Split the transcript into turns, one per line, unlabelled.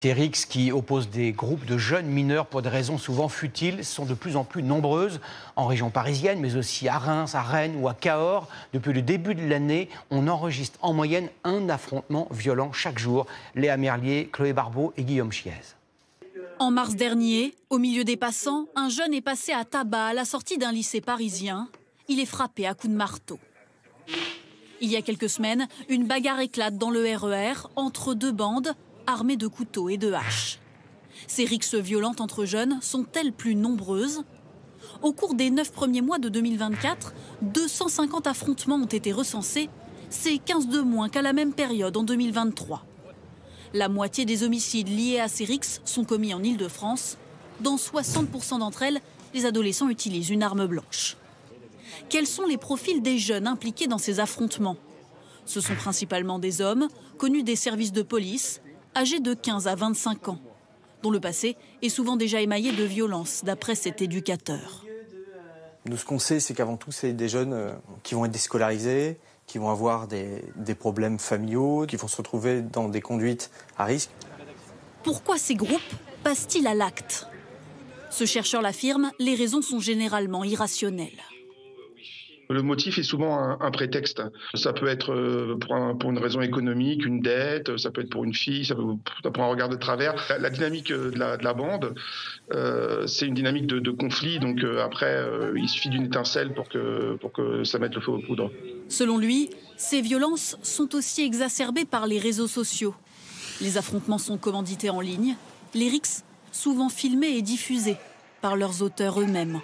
Ces rixes qui opposent des groupes de jeunes mineurs pour des raisons souvent futiles sont de plus en plus nombreuses en région parisienne, mais aussi à Reims, à Rennes ou à Cahors. Depuis le début de l'année, on enregistre en moyenne un affrontement violent chaque jour. Léa Merlier, Chloé Barbeau et Guillaume Chiez.
En mars dernier, au milieu des passants, un jeune est passé à tabac à la sortie d'un lycée parisien. Il est frappé à coups de marteau. Il y a quelques semaines, une bagarre éclate dans le RER entre deux bandes armées de couteaux et de haches. Ces rixes violentes entre jeunes sont-elles plus nombreuses? Au cours des 9 premiers mois de 2024, 250 affrontements ont été recensés. C'est 15 de moins qu'à la même période en 2023. La moitié des homicides liés à ces rixes sont commis en Île-de-France. Dans 60% d'entre elles, les adolescents utilisent une arme blanche. Quels sont les profils des jeunes impliqués dans ces affrontements? Ce sont principalement des hommes, connus des services de police, âgés de 15 à 25 ans, dont le passé est souvent déjà émaillé de violence, d'après cet éducateur.
Nous, ce qu'on sait, c'est qu'avant tout, c'est des jeunes qui vont être déscolarisés, qui vont avoir des problèmes familiaux, qui vont se retrouver dans des conduites à risque.
Pourquoi ces groupes passent-ils à l'acte? Ce chercheur l'affirme, les raisons sont généralement irrationnelles.
Le motif est souvent un prétexte. Ça peut être pour une raison économique, une dette, ça peut être pour une fille, ça peut être pour un regard de travers. La dynamique de la bande, c'est une dynamique de conflit. Donc après, il suffit d'une étincelle pour que ça mette le feu aux poudres.
Selon lui, ces violences sont aussi exacerbées par les réseaux sociaux. Les affrontements sont commandités en ligne, les rixes souvent filmés et diffusés par leurs auteurs eux-mêmes.